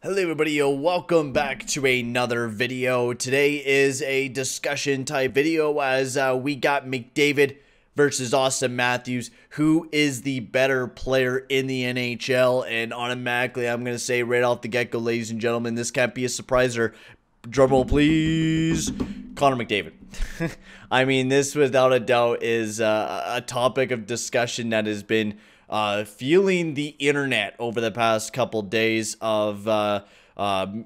Hello everybody, welcome back to another video. Today is a discussion type video as we got McDavid versus Auston Matthews. Who is the better player in the NHL? And automatically I'm going to say right off the get-go, ladies and gentlemen, this can't be a surpriser. Drumroll please. Connor McDavid. I mean, this without a doubt is a topic of discussion that has been fueling the internet over the past couple days of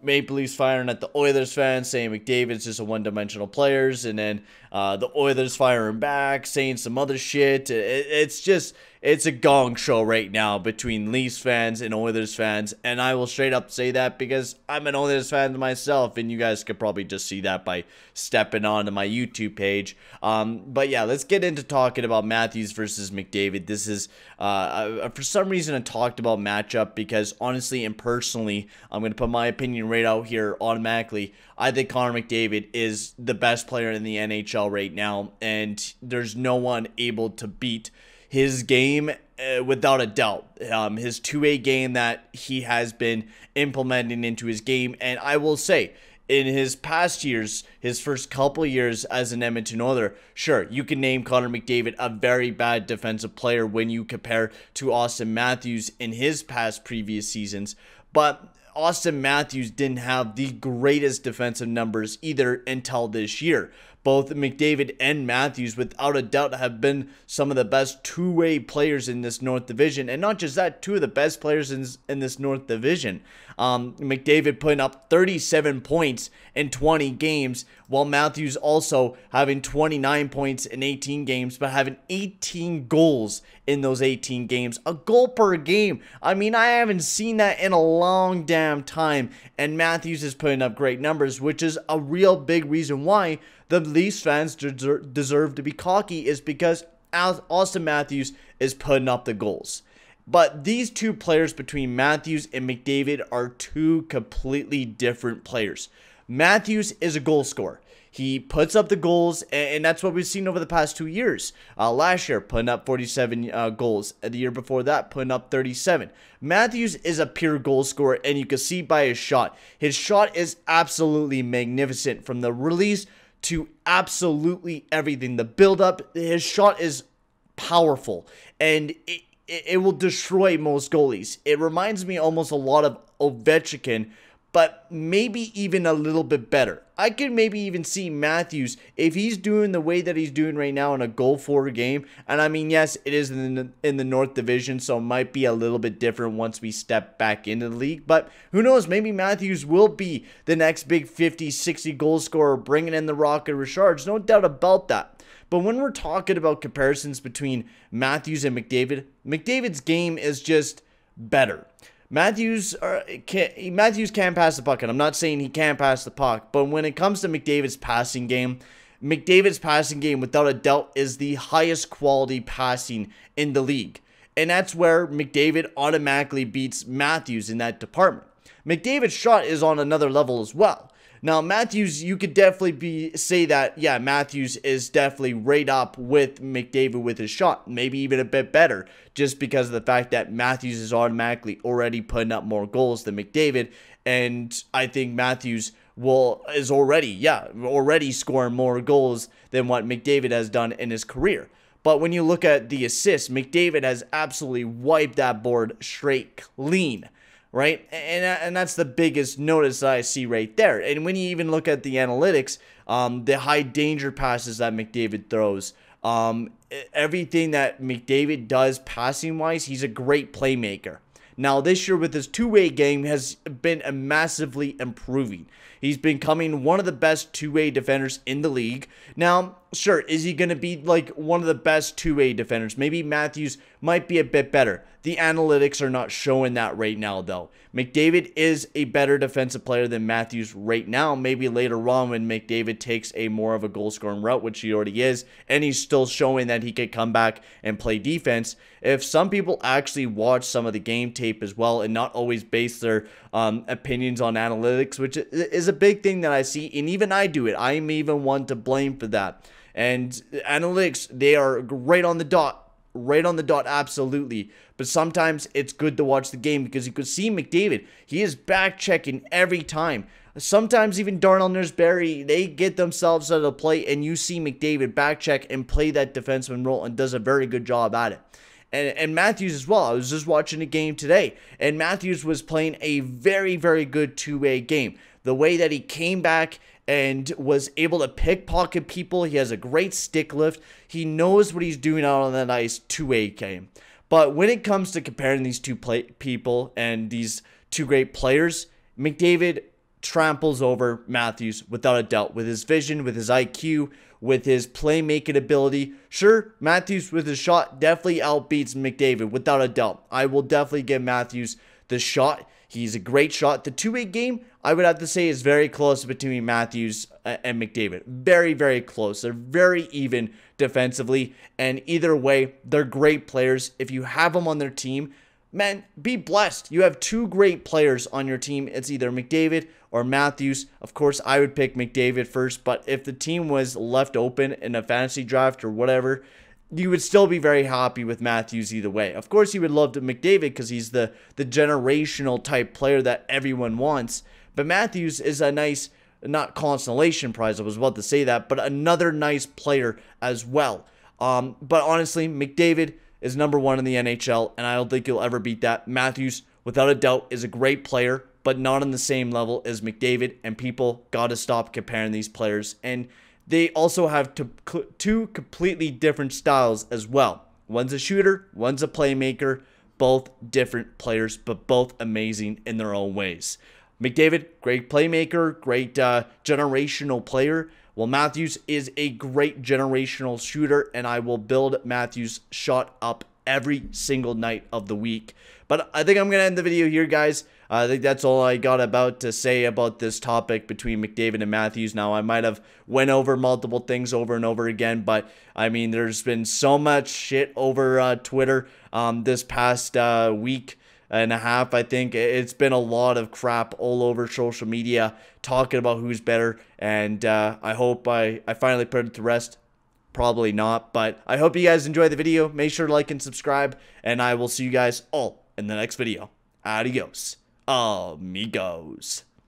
Maple Leafs firing at the Oilers fans, saying McDavid's just a one-dimensional player, and then the Oilers firing back, saying some other shit. It's a gong show right now between Leafs fans and Oilers fans, and I will straight up say that because I'm an Oilers fan myself, and you guys could probably just see that by stepping onto my YouTube page. But yeah, let's get into talking about Matthews versus McDavid. This is, for some reason, a talked about matchup because honestly and personally, I'm going to put my opinion right out here automatically. I think Connor McDavid is the best player in the NHL right now, and there's no one able to beat his game without a doubt. His two-way game that he has been implementing into his game, and I will say, in his past years, his first couple years as an Edmonton Oiler, sure, you can name Connor McDavid a very bad defensive player when you compare to Auston Matthews in his past previous seasons, but Auston Matthews didn't have the greatest defensive numbers either until this year. Both McDavid and Matthews, without a doubt, have been some of the best two-way players in this North Division. And not just that, two of the best players in this North Division. McDavid putting up 37 points in 20 games, while Matthews also having 29 points in 18 games, but having 18 goals in those 18 games. A goal per game. I mean, I haven't seen that in a long damn time. And Matthews is putting up great numbers, which is a real big reason why the Leafs fans deserve to be cocky, is because Auston Matthews is putting up the goals. But these two players between Matthews and McDavid are two completely different players. Matthews is a goal scorer. He puts up the goals, and that's what we've seen over the past 2 years. Last year, putting up 47 goals. The year before that, putting up 37. Matthews is a pure goal scorer, and you can see by his shot. His shot is absolutely magnificent from the release to absolutely everything. The build-up, his shot is powerful, and it will destroy most goalies. It reminds me almost a lot of Ovechkin, but maybe even a little bit better. I could maybe even see Matthews, if he's doing the way that he's doing right now in a goal-for game, and I mean, yes, it is in the North Division, so it might be a little bit different once we step back into the league, but who knows, maybe Matthews will be the next big 50, 60 goal scorer, bringing in the Rocket Richards, no doubt about that. But when we're talking about comparisons between Matthews and McDavid, McDavid's game is just better. Matthews can't pass the puck, and I'm not saying he can't pass the puck, but when it comes to McDavid's passing game without a doubt is the highest quality passing in the league. And that's where McDavid automatically beats Matthews in that department. McDavid's shot is on another level as well. Now, Matthews, you could definitely say that, yeah, Matthews is definitely right up with McDavid with his shot. Maybe even a bit better, just because of the fact that Matthews is automatically already putting up more goals than McDavid. And I think Matthews is already scoring more goals than what McDavid has done in his career. But when you look at the assists, McDavid has absolutely wiped that board straight clean. Right? And that's the biggest notice that I see right there. And when you even look at the analytics, the high danger passes that McDavid throws, everything that McDavid does passing-wise, he's a great playmaker. Now, this year with his two-way game has been massively improving. He's becoming one of the best two-way defenders in the league. Now, sure, is he going to be like one of the best two-way defenders? Maybe Matthews might be a bit better. The analytics are not showing that right now, though. McDavid is a better defensive player than Matthews right now. Maybe later on when McDavid takes a more of a goal-scoring route, which he already is, and he's still showing that he could come back and play defense. If some people actually watch some of the game tape as well and not always base their opinions on analytics, which is a big thing that I see, and even I do it. I'm even one to blame for that. And analytics, they are right on the dot right on the dot, absolutely. But sometimes it's good to watch the game because you could see McDavid. He is back checking every time. Sometimes even Darnell Nurse-Berry, they get themselves out of the play, and you see McDavid back check and play that defenseman role and does a very good job at it. And Matthews as well. I was just watching a game today, and Matthews was playing a very, very good two-way game. The way that he came back and was able to pickpocket people. He has a great stick lift. He knows what he's doing out on that ice two-way game. But when it comes to comparing these two people and these two great players, McDavid tramples over Matthews without a doubt, with his vision, with his IQ, with his playmaking ability. Sure, Matthews with his shot definitely outbeats McDavid without a doubt. I will definitely give Matthews the shot. He's a great shot. The two-way game, I would have to say, is very close between Matthews and McDavid. Very, very close. They're very even defensively, and either way, they're great players. If you have them on their team, man, be blessed. You have two great players on your team. It's either McDavid or Matthews. Of course, I would pick McDavid first, but if the team was left open in a fantasy draft or whatever, you would still be very happy with Matthews either way. Of course, you would love to McDavid because he's the generational type player that everyone wants. But Matthews is a nice, not consolation prize, I was about to say that, but another nice player as well. But honestly, McDavid is #1 in the NHL, and I don't think you'll ever beat that. Matthews, without a doubt, is a great player, but not on the same level as McDavid, and people got to stop comparing these players. And they also have two completely different styles as well. One's a shooter, one's a playmaker, both different players, but both amazing in their own ways. McDavid, great playmaker, great generational player. Well, Matthews is a great generational shooter, and I will build Matthews' shot up every single night of the week. But I think I'm going to end the video here, guys. I think that's all I got about to say about this topic between McDavid and Matthews. Now, I might have went over multiple things over and over again, but I mean, there's been so much shit over Twitter this past week and a half. I think it's been a lot of crap all over social media talking about who's better, and I hope I finally put it to rest. Probably not, but I hope you guys enjoy the video. Make sure to like and subscribe, and I will see you guys all in the next video. Adios, amigos.